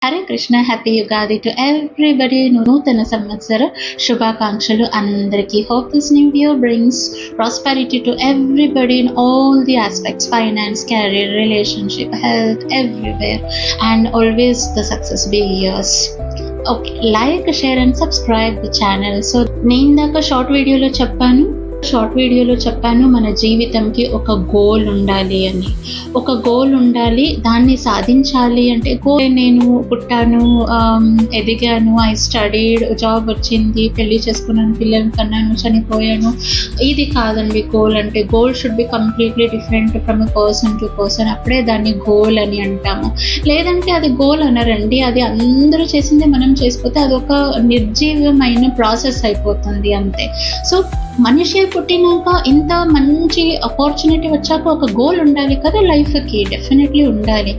Hare Krishna, happy Ugadi to everybody. నూతన సంవత్సర శుభాకాంక్షలు అందరికీ. Hope this new year brings prosperity to everybody in all the aspects, finance, career, relationship, health, everywhere, and always the success be years. Okay, like, share and subscribe the channel. So నేను ఇందాక short వీడియోలో చెప్పాను మన జీవితంకి ఒక goal ఉండాలి అని. ఒక goal ఉండాలి, దాన్ని సాధించాలి అంటే నేను పుట్టాను, ఎదిగాను, ఐ స్టడీడ్, జాబ్ వచ్చింది, పెళ్లి చేసుకున్నాను, పిల్లల్ని కన్నాను, చనిపోయాను, ఇది కాదండి గోల్ అంటే. Goal should be completely different from person to person. అప్పుడే దాన్ని గోల్ అని అంటాము. లేదంటే అది గోల్ అనరండి. అది అందరూ చేసిందే మనం చేసిపోతే అది ఒక నిర్జీవమైన ప్రాసెస్ అయిపోతుంది అంతే. సో మనిషి పుట్టినాక ఇంత మంచి ఆపర్చునిటీ వచ్చాక ఒక గోల్ ఉండాలి కదా లైఫ్కి, డెఫినెట్లీ ఉండాలి.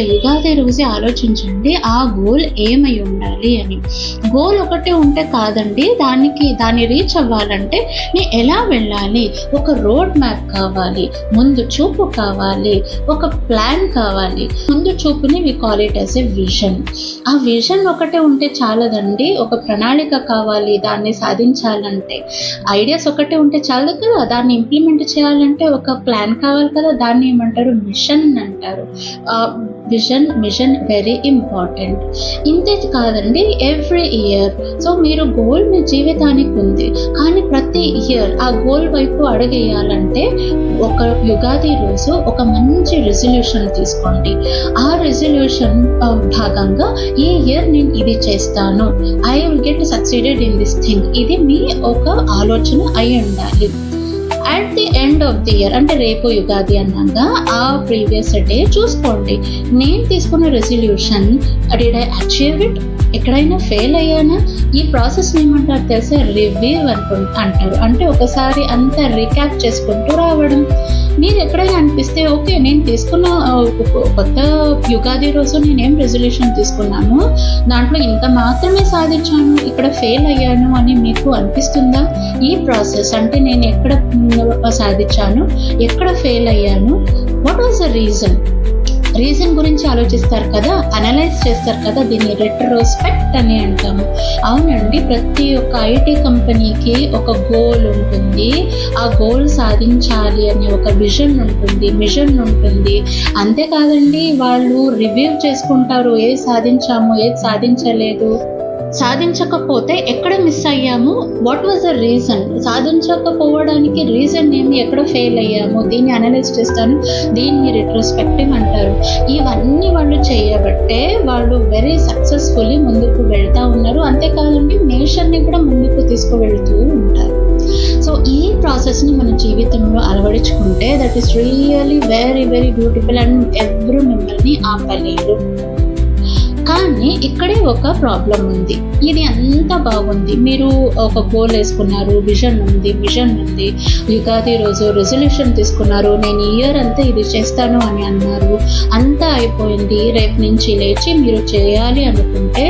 యుగాది రోజే ఆలోచించండి ఆ గోల్ ఏమై ఉండాలి అని. గోల్ ఒకటే ఉంటే కాదండి, దాన్ని రీచ్ అవ్వాలంటే నేను ఎలా వెళ్ళాలి, ఒక రోడ్ మ్యాప్ కావాలి, ముందు చూపు కావాలి, ఒక ప్లాన్ కావాలి. ముందు చూపుని we call it as a vision. ఆ విజన్ ఒకటే ఉంటే చాలదండి, ఒక ప్రణాళిక కావాలి దాన్ని సాధించాలంటే. ఐడియాస్ ఒకటే ఉంటే చాలు కదా, దాన్ని ఇంప్లిమెంట్ చేయాలంటే ఒక ప్లాన్ కావాలి కదా, దాన్ని ఏమంటారు, మిషన్ అంటారు. Mission very important. ఇంతే కాదండి, ఎవ్రీ ఇయర్. సో మీరు గోల్ మీ జీవితానికి ఉంది, కానీ ప్రతి ఇయర్ ఆ గోల్ వైపు అడుగేయాలంటే ఒక యుగాది రోజు ఒక మంచి రెజల్యూషన్ తీసుకోండి. ఆ రెజల్యూషన్ భాగంగా ఈ ఇయర్ నేను ఇది చేస్తాను, I will get succeeded in this thing. ఇది మీ ఒక ఆలోచన అయి ఉండాలి. At the end of the year అంటే రేపు యుగాది అన్నాక ఆ ప్రీవియస్ డే చూసుకోండి, నేను తీసుకున్న resolution did I achieve it, ఎక్కడైనా ఫెయిల్ అయ్యానా. ఈ ప్రాసెస్ ఏమంటారు తెలుసా, రివ్యూ అంటారు. అంటే ఒకసారి అంతా రీక్యాప్ చేసుకుంటూ రావడం. మీరు ఎక్కడైనా అనిపిస్తే ఓకే, నేను తీసుకున్న కొత్త యుగాది రోజు నేనేం రెజల్యూషన్ తీసుకున్నాను, దాంట్లో ఇంత మాత్రమే సాధించాను, ఇక్కడ ఫెయిల్ అయ్యాను అని మీకు అనిపిస్తుందా? ఈ ప్రాసెస్ అంటే నేను ఎక్కడ సాధించాను, ఎక్కడ ఫెయిల్ అయ్యాను, వాట్ వాజ్ ద రీజన్ గురించి ఆలోచిస్తారు కదా, అనలైజ్ చేస్తారు కదా. దీన్ని రెట్రోస్పెక్ట్ అని అంటాము. అవునండి, ప్రతి ఒక్క ఐటీ కంపెనీకి ఒక గోల్ ఉంటుంది. ఆ గోల్ సాధించాలి అని ఒక విజన్ ఉంటుంది, మిషన్ ఉంటుంది. అంతేకాదండి, వాళ్ళు రివ్యూ చేసుకుంటారు, ఏది సాధించాము, ఏది సాధించలేదు, సాధించకపోతే ఎక్కడ మిస్ అయ్యాము, వాట్ వాజ్ ద రీజన్, సాధించకపోవడానికి రీజన్ ఏమి, ఎక్కడ ఫెయిల్ అయ్యాము, దీన్ని అనలైజ్ చేస్తాను. దీన్ని రెట్రోస్పెక్టివ్ అంటారు. ఇవన్నీ వాళ్ళు చేయబట్టే వాళ్ళు వెరీ సక్సెస్ఫుల్లీ ముందుకు వెళ్తూ ఉన్నారు. అంతేకాదండి, నేషన్ని కూడా ముందుకు తీసుకువెళ్తూ ఉంటారు. సో ఈ ప్రాసెస్ని మన జీవితంలో అలవడించుకుంటే that is really very very beautiful and ఎవరు మిమ్మల్ని ఆపలేరు. కానీ ఇక్కడే ఒక ప్రాబ్లం ఉంది. ఇది అంతా బాగుంది, మీరు ఒక గోల్ వేసుకున్నారు, విజన్ ఉంది, యుగాది రోజు రెజల్యూషన్ తీసుకున్నారు, నేను ఈ ఇయర్ అంతా ఇది చేస్తాను అని అన్నారు, అంతా అయిపోయింది. రేపు నుంచి లేచి మీరు చేయాలి అనుకుంటే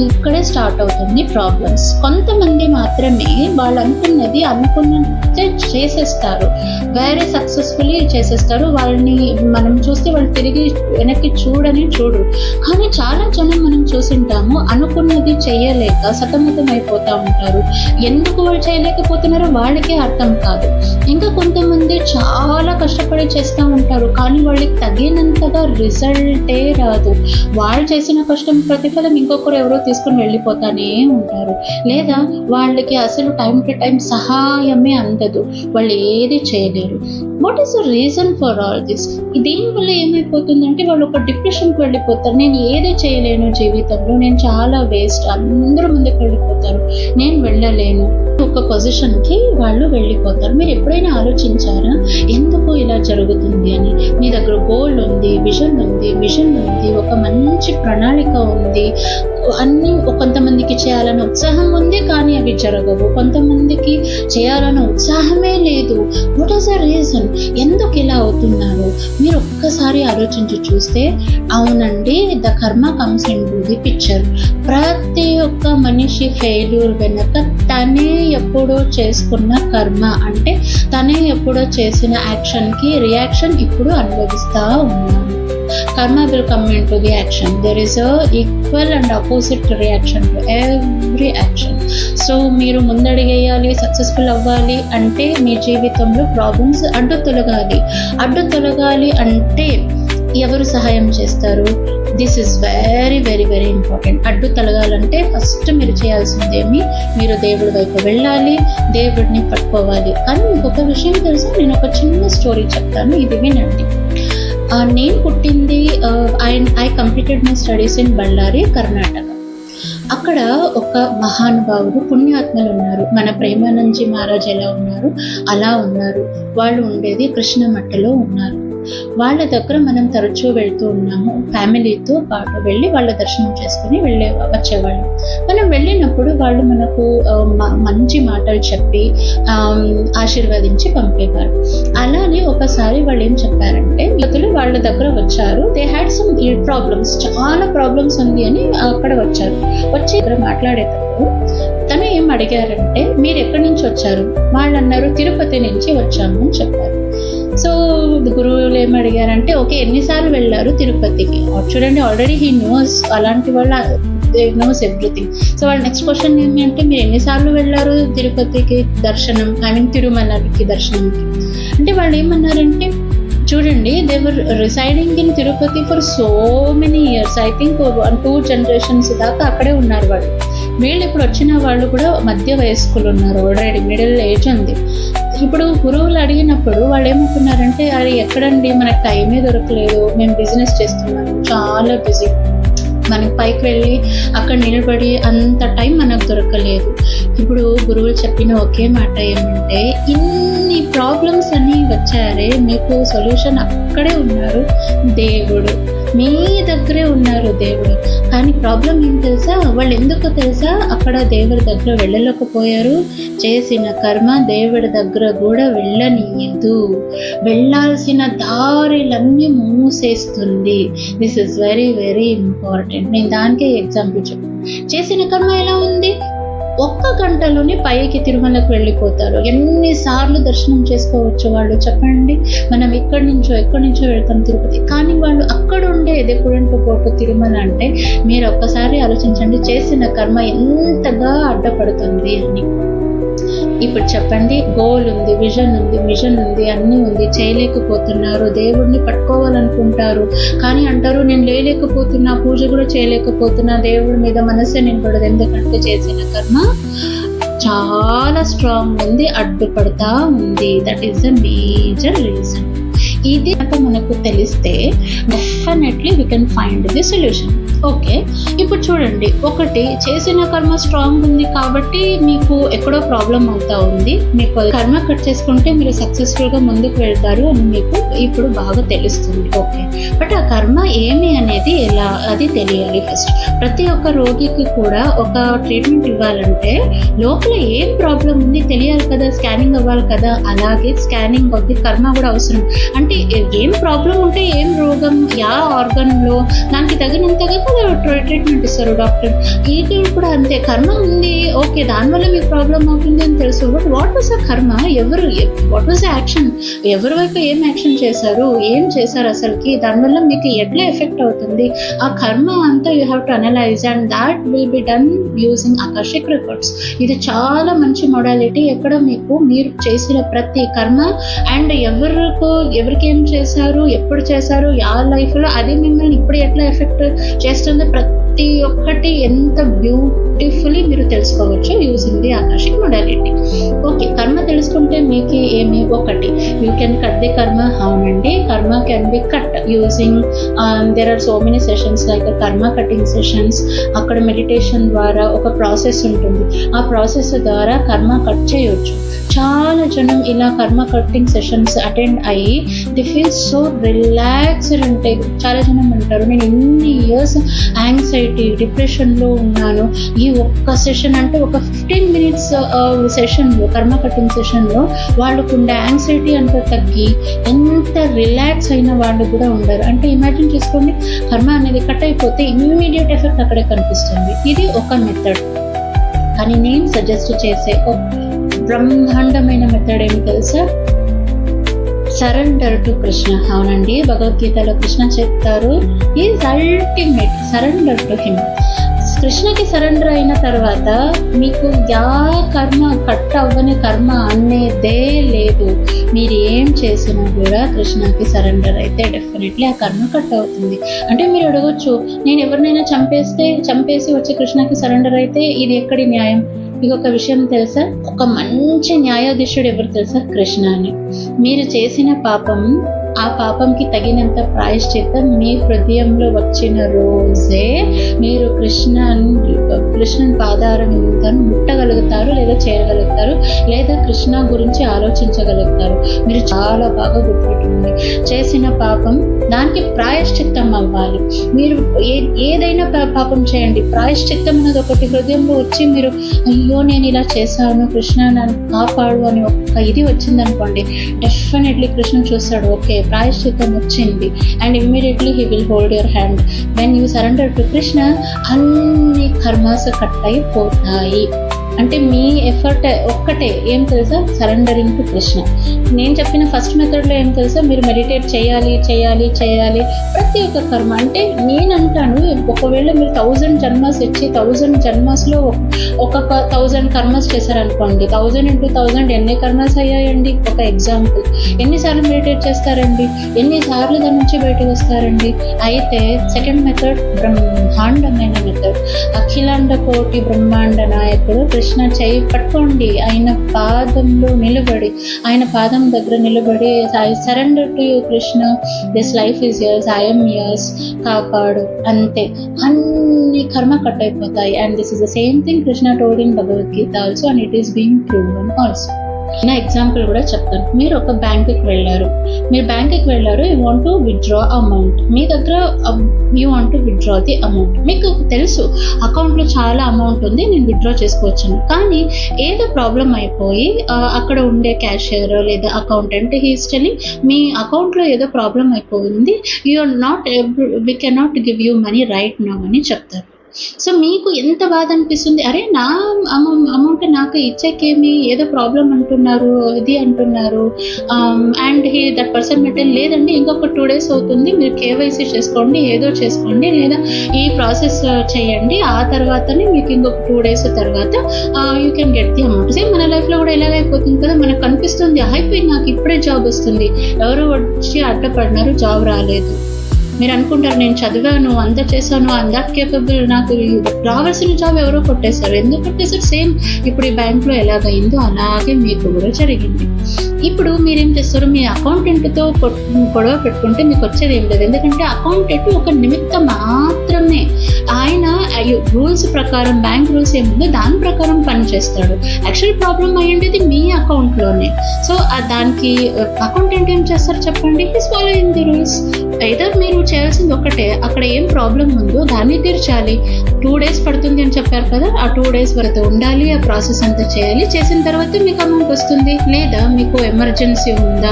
ఇక్కడే స్టార్ట్ అవుతుంది ప్రాబ్లమ్స్. కొంతమంది మాత్రమే వాళ్ళు అనుకున్నది చేసేస్తారు, వెరీ సక్సెస్ఫుల్లీ చేసేస్తారు. వాళ్ళని మనం చూస్తే వాళ్ళు తిరిగి వెనక్కి చూడరు. కానీ చాలా జనం మనం చూసింటాము, అనుకున్నది చేయలేక సతమతం అయిపోతూ ఉంటారు. ఎందుకు వాళ్ళు చేయలేకపోతున్నారో వాళ్ళకే అర్థం కాదు. ఇంకా కొంతమంది చాలా కష్టపడి చేస్తూ ఉంటారు, కానీ వాళ్ళకి తగినంతగా రిజల్టే రాదు. వాళ్ళు చేసిన కష్టం ప్రతిఫలం ఇంకొకరు ఎవరో తీసుకుని వెళ్ళిపోతానే ఉంటారు. లేదా వాళ్ళకి అసలు టైం టు టైం సహాయమే అందదు, వాళ్ళు ఏది చేయలేరు. What is the reason for all this? దీనివల్ల ఏమైపోతుందంటే వాళ్ళు ఒక డిప్రెషన్కి వెళ్ళిపోతారు. నేను ఏది చేయలేను జీవితంలో, నేను చాలా వేస్ట్, అందరూ ముందుకు వెళ్ళిపోతారు, నేను వెళ్ళలేను, ఒక పొజిషన్కి వాళ్ళు వెళ్ళిపోతారు. మీరు ఎప్పుడైనా ఆలోచించారా ఎందుకు ఇలా జరుగుతుంది అని? మీ దగ్గర గోల్ ఉంది, విజన్ ఉంది, మిషన్ ఉంది, ఒక మంచి ప్రణాళిక ఉంది, అన్నీ. కొంతమందికి చేయాలని ఉత్సాహం ఉంది, కానీ అవి జరగవు. కొంతమందికి చేయాలన్న ఉత్సాహమే లేదు. What is the reason? ఎందుకు ఇలా అవుతున్నారు? మీరు ఒక్కసారి ఆలోచించి చూస్తే అవునండి, ద కర్మ comes in to the picture. ప్రతి ఒక్క మనిషి ఫెయిల్యూర్ వెనక తనే ఎప్పుడో చేసుకున్న కర్మ, అంటే తనే ఎప్పుడో చేసిన యాక్షన్కి రియాక్షన్ ఇప్పుడు అనుభవిస్తూ ఉన్నాను. karma will come into the action. There is a equal and opposite reaction to every action. So మీరు ముందడిగేయాలి, సక్సెస్ఫుల్ అవ్వాలి అంటే మీ జీవితంలో ప్రాబ్లమ్స్ అడ్డు తొలగాలి అంటే ఎవరు సహాయం చేస్తారు? This is very very very important. అడ్డు తొలగాలంటే ఫస్ట్ మీరు చేయాల్సిందేమి, మీరు దేవుడి వైపు వెళ్ళాలి, దేవుడిని పట్టుకోవాలి. కానీ ఇంకొక విషయం తెలుసు, నేను ఒక చిన్న స్టోరీ చెప్తాను, ఇది వినండి. నేను పుట్టింది I completed my studies in Bellary, Karnataka. అక్కడ ఒక మహానుభావుడు, పుణ్యాత్మలు ఉన్నారు. మన ప్రేమానందజీ మహారాజ్ ఎలా ఉన్నారు అలా ఉన్నారు. వాళ్ళు ఉండేది కృష్ణమఠలో ఉన్నారు. వాళ్ళ దగ్గర మనం తరచూ వెళ్తూ ఉన్నాము, ఫ్యామిలీతో పాటు వెళ్ళి వాళ్ళ దర్శనం చేసుకుని వచ్చేవాళ్ళం. మనం వెళ్ళినప్పుడు వాళ్ళు మనకు మంచి మాటలు చెప్పి ఆశీర్వదించి పంపేవారు. అలానే ఒకసారి వాళ్ళు ఏం చెప్పారంటే, వ్యక్తులు వాళ్ళ దగ్గర వచ్చారు, దే హ్యాడ్ సమ్ ప్రాబ్లమ్స్, చాలా ప్రాబ్లమ్స్ ఉంది అని అక్కడ వచ్చారు. వచ్చి ఇక్కడ మాట్లాడేటప్పుడు తను ఏం అడిగారంటే, మీరు ఎక్కడి నుంచి వచ్చారు? వాళ్ళు అన్నారు, తిరుపతి నుంచి వచ్చాము అని చెప్పారు. సో గురువులు ఏం అడిగారంటే, ఓకే ఎన్నిసార్లు వెళ్ళారు తిరుపతికి? చూడండి, ఆల్రెడీ హీ నోస్, అలాంటి వాళ్ళ నోస్ ఎవ్రీథింగ్. సో వాళ్ళ నెక్స్ట్ క్వశ్చన్ ఏంటంటే, మీరు ఎన్నిసార్లు వెళ్ళారు తిరుపతికి దర్శనం, తిరుమలకి దర్శనంకి? అంటే వాళ్ళు ఏమన్నారంటే, చూడండి, they were residing in Tirupati for so many years, I think 2 generations దాకా అక్కడే ఉన్నారు వాళ్ళు. వీళ్ళు ఇప్పుడు వచ్చిన వాళ్ళు కూడా మధ్య వయస్కులు ఉన్నారు, ఆల్రెడీ మిడిల్ ఏజ్ ఉంది. ఇప్పుడు గురువులు అడిగినప్పుడు వాళ్ళు ఏమనుకున్నారంటే, అది ఎక్కడండి, మనకు టైమే దొరకలేదు, మేము బిజినెస్ చేస్తున్నాము, చాలా బిజీ, మనకి పైకి వెళ్ళి అక్కడ నిలబడి అంత టైం మనకు దొరకలేదు. ఇప్పుడు గురువులు చెప్పిన ఒకే మాట ఏమంటే, ఇన్ని ప్రాబ్లమ్స్ అన్నీ వచ్చారే, మీకు సొల్యూషన్ అక్కడే ఉన్నారు దేవుడు, మీ దగ్గరే ఉన్నారు దేవుడు. కానీ ప్రాబ్లం ఏం తెలుసా, వాళ్ళు ఎందుకు తెలుసా అక్కడ దేవుడి దగ్గర వెళ్ళలేకపోయారు? చేసిన కర్మ దేవుడి దగ్గర కూడా వెళ్ళనీయదు, వెళ్ళాల్సిన దారిలన్నీ మూసేస్తుంది. This is very very important. నేను దానికే ఎగ్జాంపుల్ చెప్పాను. చేసిన కర్మ ఎలా ఉంది? 1 గంటలోనే పైకి తిరుమలకు వెళ్ళిపోతారు. ఎన్నిసార్లు దర్శనం చేసుకోవచ్చు వాళ్ళు చెప్పండి? మనం ఎక్కడి నుంచో వెళ్తాం తిరుపతి, కానీ వాళ్ళు అక్కడ ఉండేది ఎప్పుడంటూ పోటు తిరుమల అంటే, మీరు ఒక్కసారి ఆలోచించండి, చేసిన కర్మ ఎంతగా అడ్డపడుతుంది అని. ఇప్పుడు చెప్పండి, గోల్ ఉంది, విజన్ ఉంది, అన్నీ ఉంది, చేయలేకపోతున్నారు, దేవుడిని పట్టుకోవాలనుకుంటారు, కానీ అంటారు నేను లేలేకపోతున్నా, పూజ కూడా చేయలేకపోతున్నా, దేవుడి మీద మనసే నిలబడదు, ఎందుకంటే చేసిన కర్మ చాలా స్ట్రాంగ్ ఉంది, అడ్డుపడతా ఉంది. That is the major reason. ఇది మనకు తెలిస్తే definitely we can find the solution. Okay, ఇప్పుడు చూడండి, ఒకటి చేసిన కర్మ స్ట్రాంగ్ ఉంది కాబట్టి మీకు ఎక్కడో ప్రాబ్లం అవుతా ఉంది, మీకు కర్మ కట్ చేసుకుంటే మీరు సక్సెస్ఫుల్గా ముందుకు వెళ్తారు అని మీకు ఇప్పుడు బాగా తెలుస్తుంది. ఓకే, బట్ ఆ కర్మ ఏమి అనేది ఎలా, అది తెలియాలి ఫస్ట్. ప్రతి ఒక్క రోగికి కూడా ఒక ట్రీట్మెంట్ ఇవ్వాలంటే లోపల ఏం ప్రాబ్లం ఉంది తెలియాలి కదా, స్కానింగ్ అవ్వాలి కదా. అలాగే స్కానింగ్ ఆఫ్ ది కర్మ కూడా అవసరం. అంటే ఏం ప్రాబ్లం ఉంటే, ఏం రోగం, యా ఆర్గన్లో, దానికి తగినంతగా ట్రీట్మెంట్ ఇస్తారు డాక్టర్. ఇది కూడా అంతే, కర్మ ఉంది, ఓకే దానివల్ల మీకు ప్రాబ్లం అవుతుంది అని తెలుసు, బట్ వాట్ వాస్ ఆ కర్మ, వాట్ వాస్ యాక్షన్, ఎవరి వైపు ఏం యాక్షన్ చేశారు, ఏం చేశారు అసలుకి, దానివల్ల మీకు ఎట్లా ఎఫెక్ట్ అవుతుంది, ఆ కర్మ అంతా you have to analyze and that will be done using Akashic records. ఇది చాలా మంచి మోడాలిటీ. ఎక్కడ మీరు చేసిన ప్రతి కర్మ అండ్ ఎవరికి ఏం చేశారు, ఎప్పుడు చేశారు, యా లైఫ్లో అది మిమ్మల్ని ఇప్పుడు ఎట్లా ఎఫెక్ట్ చేస్తుందో ప్రతి ఒక్కటి ఎంత బ్యూటిఫుల్లీ మీరు తెలుసుకోవచ్చు యూజింగ్ ది ఆకర్షిక్ మొడాలిటీ. ఓకే, కర్మ తెలుసుకుంటే మీకు ఏమి, ఒకటి you can cut the karma. అవునండి, karma can be cut using there are so many sessions like karma cutting sessions. అక్కడ మెడిటేషన్ ద్వారా ఒక ప్రాసెస్ ఉంటుంది, ఆ ప్రాసెస్ ద్వారా కర్మ కట్ చేయొచ్చు. చాలా జనం ఇలా కర్మ కటింగ్ సెషన్స్ అటెండ్ అయ్యి ది ఫీల్ సో రిలాక్స్డ్. అంటే చాలా జనం అంటారు, నేను ఇన్ని ఇయర్స్ యాంగ్జైటీ డిప్రెషన్లో ఉన్నాను, ఈ ఒక్క సెషన్ అంటే ఒక 15 minutes సెషన్లో, కర్మ కటింగ్ సెషన్లో వాళ్ళకుండే యాంగ్జైటీ అంతా తగ్గి ఎంత రిలాక్స్ అయిన వాళ్ళు కూడా ఉండరు. అంటే ఇమాజిన్ చేసుకోండి, కర్మ అనేది కట్ అయిపోతే ఇమ్మీడియట్ ఎఫెక్ట్ అక్కడే కనిపిస్తుంది. ఇది ఒక మెథడ్. కానీ నేను సజెస్ట్ చేసే ఒక బ్రహ్మాండమైన మెథడ్ ఏమి తెలుసా, సరెండర్ టు కృష్ణ. అవునండి, భగవద్గీతలో కృష్ణ చెప్తారు, is ultimate, surrender to him. కృష్ణకి సరెండర్ అయిన తర్వాత మీకు యా కర్మ కట్ అవ్వని కర్మ అనేదే లేదు. మీరు ఏం చేసినా కూడా కృష్ణకి సరెండర్ అయితే డెఫినెట్లీ ఆ కర్మ కట్ అవుతుంది. అంటే మీరు అడగొచ్చు, నేను ఎవరినైనా చంపేసి వచ్చి కృష్ణకి సరెండర్ అయితే ఇది ఎక్కడి న్యాయం? మీకు ఒక విషయం తెలుసా, ఒక మంచి న్యాయాధీశుడు ఎవరు తెలుసా? కృష్ణ అని. మీరు చేసిన పాపం, ఆ పాపంకి తగినంత ప్రాయశ్చిత్తం మీ హృదయంలో వచ్చిన రోజే మీరు కృష్ణ పాదారం ముట్టగలుగుతారు, లేదా చేరగలుగుతారు, లేదా కృష్ణ గురించి ఆలోచించగలుగుతారు. మీరు చాలా బాగా గుర్తుపెట్టుకోండి, చేసిన పాపం దానికి ప్రాయశ్చిత్తం అవ్వాలి. మీరు ఏదైనా పాపం చేయండి, ప్రాయశ్చిత్తం అనేది ఒకటి హృదయంలో వచ్చి మీరు అయ్యో నేను ఇలా చేశాను, కృష్ణ నన్ను కాపాడు అని ఒక్క ఇది వచ్చిందనుకోండి, డెఫినెట్లీ కృష్ణ చూస్తాడు, ఓకే ప్రాయశ్చిత్తం వచ్చింది, and immediately he will hold your hand. When you surrender to Krishna, అన్ని కర్మాస్ కట్ అయిపోతాయి. అంటే మీ ఎఫర్ట్ ఒక్కటే, ఏం తెలుసా? Surrendering to Krishna. నేను చెప్పిన ఫస్ట్ మెథడ్లో ఏం తెలుసా, మీరు మెడిటేట్ చేయాలి చేయాలి చేయాలి ప్రతి ఒక్క కర్మ. అంటే నేను అంటాను, ఒకవేళ మీరు 1000 జన్మస్ ఇచ్చి 1000 జన్మస్లో ఒక 1000 కర్మస్ చేశారనుకోండి, 1000 into 1000 ఎన్ని కర్మస్ అయ్యాయండి? ఒక ఎగ్జాంపుల్. ఎన్నిసార్లు మెడిటేట్ చేస్తారండి? ఎన్నిసార్లు దాని నుంచి బయటకు వస్తారండి? అయితే సెకండ్ మెథడ్ బ్రహ్మాండమైన మెథడ్. అఖిలాండ కోటి బ్రహ్మాండ నాయకుడు కృష్ణ చేయి పట్టుకోండి, ఆయన పాదంలో నిలబడి, ఆయన పాదం దగ్గర నిలబడి, I surrender to you Krishna, this life is yours, I'm yours, కాపాడు, అంతే. అన్ని కర్మ కట్ అయిపోతాయి. And this is the same thing Krishna told in Bhagavad Gita also, and it is being proven also. నా ఎగ్జాంపుల్ కూడా చెప్తాను. మీరు ఒక బ్యాంకుకి వెళ్ళారు, you want to withdraw amount, మీ దగ్గర you want to withdraw the amount. మీకు తెలుసు అకౌంట్లో చాలా అమౌంట్ ఉంది, నేను విత్డ్రా చేసుకోవచ్చును. కానీ ఏదో ప్రాబ్లం అయిపోయి అక్కడ ఉండే క్యాషియర్ లేదా అకౌంటెంట్ హీస్ టెల్లింగ్, మీ అకౌంట్లో ఏదో ప్రాబ్లం అయిపోయింది, we cannot give you money right now అని చెప్తారు. సో మీకు ఎంత బాధ అనిపిస్తుంది, అరే నా అమౌంట్ నాకు ఇచ్చేకేమి, ఏదో ప్రాబ్లం అంటున్నారు, ఇది అంటున్నారు. అండ్ దట్ పర్సన్ మెటల్ లేదండి, ఇంకొక 2 days అవుతుంది, మీరు కేవైసీ చేసుకోండి, ఏదో చేసుకోండి, లేదా ఈ ప్రాసెస్ చేయండి, ఆ తర్వాతనే మీకు ఇంకొక 2 days తర్వాత you can get the amount. Same మన లైఫ్లో కూడా ఎలాగైపోతుంది కదా, మనకు కనిపిస్తుంది అయిపోయింది, నాకు ఇప్పుడే జాబ్ వస్తుంది, ఎవరు వచ్చి అడ్డపడినారు, జాబ్ రాలేదు. మీరు అనుకుంటారు, నేను చదివాను, అంత చేశాను, అందట్ కేపబుల్, నాకు రావాల్సిన జాబ్ ఎవరో కొట్టేశారు. ఎందుకు కొట్టేశారు? సేమ్ ఇప్పుడు ఈ బ్యాంక్లో ఎలాగైందో అలాగే మీకు కూడా జరిగింది. ఇప్పుడు మీరేం చేస్తారు, మీ అకౌంటెంట్తో గొడవ పెట్టుకుంటే మీకు వచ్చేది ఏం లేదు. ఎందుకంటే అకౌంటెంట్ ఒక నిమిత్తం మాత్రమే. ఆయన రూల్స్ ప్రకారం, బ్యాంక్ రూల్స్ ఏముందో దాని ప్రకారం పనిచేస్తాడు. యాక్చువల్ ప్రాబ్లం అయ్యేది మీ అకౌంట్లోనే. సో దానికి అకౌంటెంట్ ఏం చేస్తారు చెప్పండి? Is following the rules. Either మీరు చేయాల్సింది ఒకటే, అక్కడ ఏం ప్రాబ్లం ఉందో దాన్ని తీర్చాలి. 2 days పడుతుంది అని చెప్పారు కదా, ఆ 2 days వరకు ఉండాలి, ఆ ప్రాసెస్ అంతా చేయాలి. చేసిన తర్వాత మీకు అమౌంట్ వస్తుంది. లేదా మీకు ఎమర్జెన్సీ ఉందా,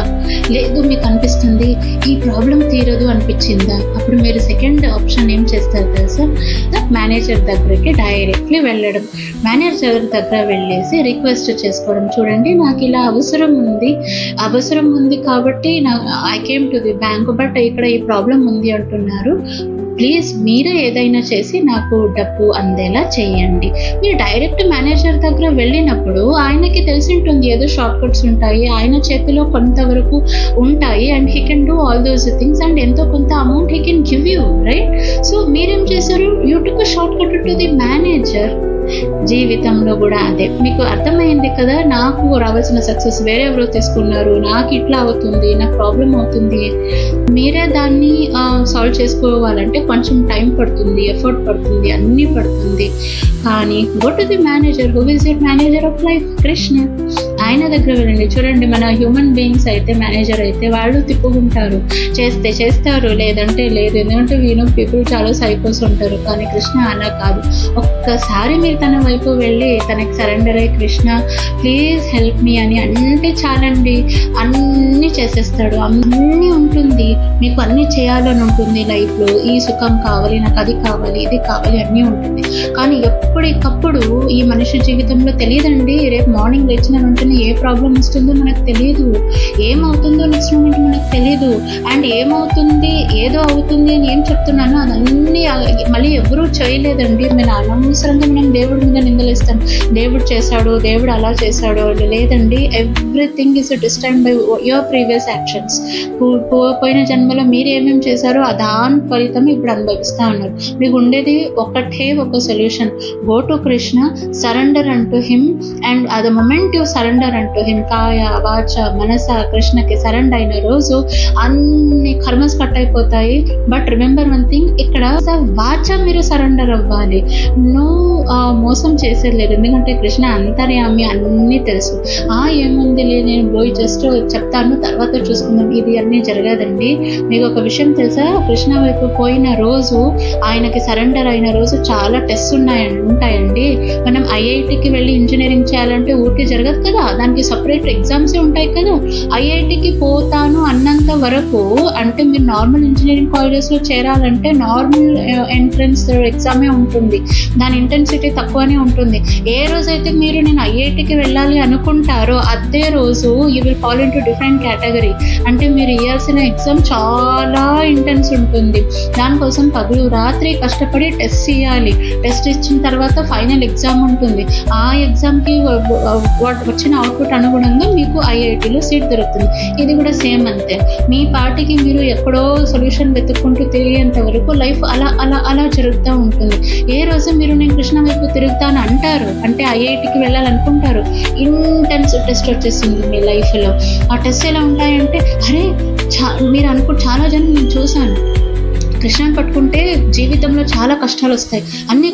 లేదు మీకు అనిపిస్తుంది ఈ ప్రాబ్లం తీరదు అనిపించిందా, అప్పుడు మీరు సెకండ్ ఆప్షన్ ఏం చేస్తారు తెలుసా? మేనేజర్ దగ్గరికి డైరెక్ట్లీ వెళ్ళడం. మేనేజర్ దగ్గర వెళ్ళేసి రిక్వెస్ట్ చేసుకోవడం, చూడండి నాకు ఇలా అవసరం ఉంది కాబట్టి I came to the bank, but ఇక్కడ ఈ ప్రాబ్లం ఉంది అంటున్నారు, ప్లీజ్ మీరే ఏదైనా చేసి నాకు డబ్బు అందేలా చేయండి. మీరు డైరెక్ట్ మేనేజర్ దగ్గర వెళ్ళినప్పుడు ఆయనకి తెలిసి ఉంటుంది ఏదో షార్ట్ కట్స్ ఉంటాయి, ఆయన చేతిలో కొంతవరకు ఉంటాయి, and he can do all those things, and ఎంతో కొంత amount he can give you, right? So మీరేం చేశారు? You took short cut to the manager. జీవితంలో కూడా అదే. మీకు అర్థమైంది కదా, నాకు రావాల్సిన సక్సెస్ వేరే ఎవరో తీసుకున్నారు, నాకు ఇట్లా అవుతుంది, నాకు ప్రాబ్లం అవుతుంది. మీరే దాన్ని సాల్వ్ చేసుకోవాలంటే కొంచెం టైం పడుతుంది, ఎఫర్ట్ పడుతుంది, అన్నీ పడుతుంది. కానీ go to the manager. Who is your manager of life? Krishna. ఆయన దగ్గర వెళ్ళండి. చూడండి, మన హ్యూమన్ బీయింగ్స్ అయితే, మేనేజర్ అయితే వాళ్ళు తిప్పుకుంటారు, చేస్తే చేస్తారు, లేదంటే లేదు. ఎందుకంటే పీపుల్ చాలా సైకోస్ ఉంటారు. కానీ కృష్ణ అలా కాదు. ఒక్కసారి మీరు తన వైపు వెళ్ళి తనకి సరెండర్ అయ్యి, కృష్ణ ప్లీజ్ హెల్ప్ మీ అని అంటే చాలండి, అన్నీ చేసేస్తాడు. అన్నీ ఉంటుంది, మీకు అన్నీ చేయాలని ఉంటుంది లైఫ్లో. ఈ సుఖం కావాలి, నాకు అది కావాలి, ఇది కావాలి, అన్నీ ఉంటుంది. కానీ ఎప్పటికప్పుడు ఈ మనిషి జీవితంలో తెలియదండి, రేపు మార్నింగ్ లేచిన వెంటనే ఏ ప్రాబ్లం వస్తుందో మనకు తెలియదు, ఏమవుతుందో నెక్స్ట్ మూమెంట్ మనకు తెలియదు. అండ్ ఏమవుతుంది, ఏదో అవుతుంది అని ఏం చెప్తున్నానో అదన్నీ మళ్ళీ ఎవరూ చేయలేదండి. నేను అనవసరంగా మనం దేవుడి మీద నిందలేస్తాం, దేవుడు చేశాడు, దేవుడు అలా చేశాడు. లేదండి, everything is destined by your previous actions. పోయిన జన్మలో మీరు ఏమేమి చేశారో దాని ఫలితం ఇప్పుడు అనుభవిస్తూ ఉన్నారు. మీకు ఉండేది ఒకటే ఒక solution, go to Krishna, surrender unto him. And the moment you surrender unto him, కాయ వాచ మనస కృష్ణకి సరెండర్ అయిన రోజు అన్ని కర్మస్ కట్ అయిపోతాయి. బట్ రిమెంబర్ వన్ థింగ్, ఇక్కడ వాచ మీరు సరెండర్ అవ్వాలి. మోసం చేసేది లేదు, ఎందుకంటే కృష్ణ అంతర్యామి, అన్నీ తెలుసు. ఏముంది లేదు, నేను పోయి జస్ట్ చెప్తాను తర్వాత చూసుకుందాం, ఇది అన్నీ జరగదండి. మీకు ఒక విషయం తెలుసా, కృష్ణ వైపు పోయిన రోజు, ఆయనకి సరెండర్ అయిన రోజు చాలా టెస్ట్ ఉంటాయండి. మనం ఐఐటికి వెళ్ళి ఇంజనీరింగ్ చేయాలంటే ఊరికే జరగదు కదా, దానికి సపరేట్ ఎగ్జామ్సే ఉంటాయి కదా. ఐఐటికి పోతాను అన్నంత వరకు, అంటే మీరు నార్మల్ ఇంజనీరింగ్ కాలేజెస్లో చేరాలంటే నార్మల్ ఎంట్రన్స్ ఎగ్జామే ఉంటుంది, దాని ఇంటెన్సిటీ తక్కువనే ఉంటుంది. ఏ రోజైతే మీరు నేను ఐఐటికి వెళ్ళాలి అనుకుంటారో అదే రోజు you will fall in to different category. అంటే మీరు ఇవ్వాల్సిన ఎగ్జామ్ చాలా ఇంటెన్స్ ఉంటుంది. దానికోసం పగలు రాత్రి కష్టపడి టెస్ట్ చేయాలి. టెస్ట్ ఇచ్చిన తర్వాత ఫైనల్ ఎగ్జామ్ ఉంటుంది. ఆ ఎగ్జామ్కి వచ్చిన అవుట్పుట్ అనుగుణంగా మీకు ఐఐటిలో సీట్ దొరుకుతుంది. ఇది కూడా సేమ్ అంతే. మీ పార్టీకి మీరు ఎక్కడో సొల్యూషన్ వెతుక్కుంటూ తిరిగేంత వరకు లైఫ్ అలా అలా అలా జరుగుతూ ఉంటుంది. ఏ రోజు మీరు నేను కృష్ణ వైపు తిరుగుతాను అంటారు, అంటే ఐఐటికి వెళ్ళాలనుకుంటారు, ఇంటెన్స్ టెస్ట్ వచ్చేసింది మీ లైఫ్లో. ఆ టెస్ట్ ఎలా ఉంటాయంటే, అరే మీరు చాలా జనం నేను చూశాను, కృష్ణని పట్టుకుంటే జీవితంలో చాలా కష్టాలు వస్తాయి, అన్నీ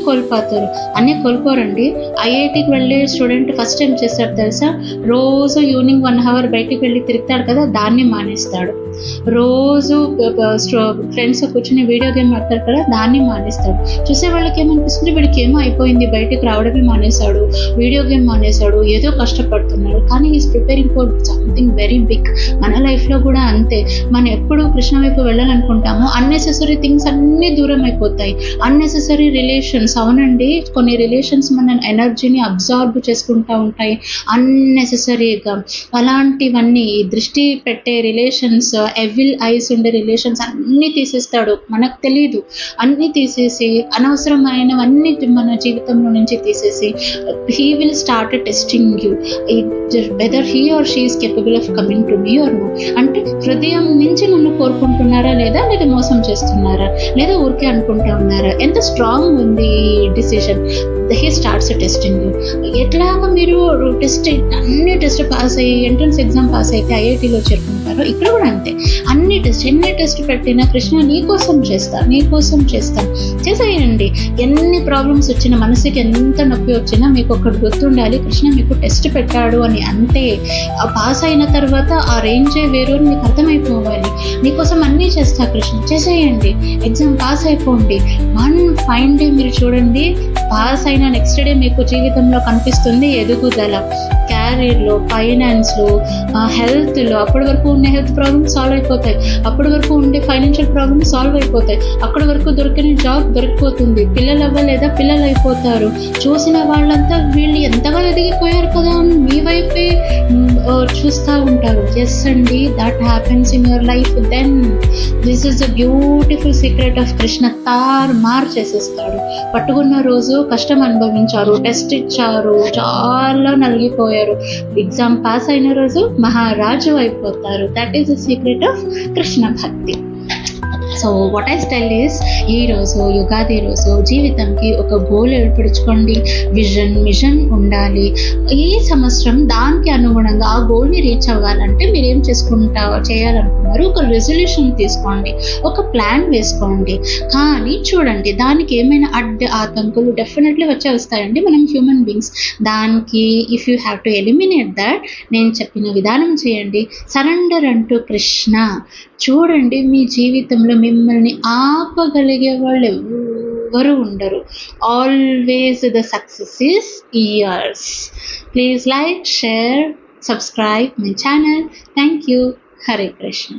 కోల్పోరండి. ఐఐటికి వెళ్ళే స్టూడెంట్ ఫస్ట్ ఏం చేస్తాడు తెలుసా, రోజు ఈవినింగ్ 1 hour బయటికి వెళ్ళి తిరుగుతాడు కదా, దాన్ని మానేస్తాడు. రోజు ఫ్రెండ్స్ కూర్చొని వీడియో గేమ్ ఆడతారు కదా, దాన్ని మానేస్తాడు. చూసే వాళ్ళకి ఏమనిపిస్తుంది, వీడికి ఏమో అయిపోయింది, బయటికి రావడమే మానేశాడు, వీడియో గేమ్ మానేశాడు, ఏదో కష్టపడుతున్నాడు. కానీ is preparing for something very big. మన లైఫ్లో కూడా అంతే. మనం ఎప్పుడు కృష్ణ వైపు వెళ్ళాలనుకుంటామో అన్నెసెసరీ థింగ్స్ అన్నీ దూరం అయిపోతాయి. అన్నెసెసరీ రిలేషన్స్, అవునండి, కొన్ని రిలేషన్స్ మన ఎనర్జీని అబ్జార్బ్ చేసుకుంటూ ఉంటాయి అన్నెసెసరీగా. అలాంటివన్నీ దృష్టి పెట్టే రిలేషన్స్, ఎవిల్ ఐస్ ఉండే రిలేషన్స్ అన్నీ తీసేస్తాడు, మనకు తెలీదు. అన్నీ తీసేసి అనవసరమైనవన్నీ మన జీవితంలో నుంచి తీసేసి he will start testing you whether he or she is capable of coming to me or no. అంటే హృదయం నుంచి నన్ను కోరుకుంటున్నారా లేదా మోసం చేస్తున్నారా, లేదా ఊరికే అనుకుంటా ఉన్నారా, ఎంత స్ట్రాంగ్ ఉంది ఈ decision. He starts testing you. ఎట్లాగా మీరు అన్ని టెస్ట్ పాస్ అయ్యి ఎంట్రన్స్ ఎగ్జామ్ పాస్ అయితే ఐఐటీలో చేరుకుంటారో, ఇక్కడ కూడా అంతే. ఎన్ని టెస్ట్ పెట్టినా కృష్ణ నీకోసం చేస్తాను చేసేయండి. ఎన్ని ప్రాబ్లమ్స్ వచ్చినా, మనసుకి ఎంత నొప్పి వచ్చినా మీకు ఒకటి గుర్తుండాలి, కృష్ణ మీకు టెస్ట్ పెట్టాడు అని. అంతే. పాస్ అయిన తర్వాత ఆ రేంజే వేరు అని మీకు అర్థమైపోవాలి. మీకోసం అన్నీ చేస్తా కృష్ణ, చేసేయండి. ఎగ్జామ్ పాస్ అయిపోండి. 1 fine day మీరు చూడండి, పాస్ అయిన నెక్స్ట్ డే మీకు జీవితంలో కనిపిస్తుంది ఎదుగుదల. క్యారియర్లో, ఫైనాన్స్లో, హెల్త్లో. అప్పటి వరకు ఉండే హెల్త్ ప్రాబ్లమ్స్ సాల్వ్ అయిపోతాయి, అప్పటి వరకు ఉండే ఫైనాన్షియల్ ప్రాబ్లమ్స్ సాల్వ్ అయిపోతాయి, అక్కడి వరకు దొరికిన జాబ్ దొరికిపోతుంది, పిల్లలు అవ్వలేదా పిల్లలు అయిపోతారు. చూసిన వాళ్ళంతా వీళ్ళు ఎంతగా ఎదిగిపోయారు కదా అని మీ వైపే చూస్తూ ఉంటారు. ఎస్ అండి, that happens in your life. Then this is the beautiful secret of Krishna. మార్ చేసేస్తాడు. పట్టుకున్న రోజు కష్టం అనుభవించారు, టెస్ట్ ఇచ్చారు, చాలా నలిగిపోయారు. ఎగ్జామ్ పాస్ అయిన రోజు మహారాజు అయిపోతారు. That is the secret of Krishna bhakti. So what I tell is, ఈరోజు యుగాది రోజు జీవితంకి ఒక గోల్ ఏర్పరచుకోండి. మిషన్ ఉండాలి. ఈ సంవత్సరం దానికి అనుగుణంగా ఆ గోల్ని రీచ్ అవ్వాలంటే మీరు ఏం చేయాలనుకున్నారు, ఒక రెజల్యూషన్ తీసుకోండి, ఒక ప్లాన్ వేసుకోండి. కానీ చూడండి, దానికి ఏమైనా ఆతంకులు డెఫినెట్లీ వస్తాయండి. మనం హ్యూమన్ బీయింగ్స్. దానికి if you have to eliminate that, నేను చెప్పిన విధానం చేయండి. సరెండర్ అంటూ కృష్ణ. చూడండి, మీ జీవితంలో మిమ్మల్ని ఆపగలిగే వాళ్ళు ఎవ్వరు ఉండరు. Always the success is yours. Please like, share, subscribe my channel. Thank you. Hare Krishna.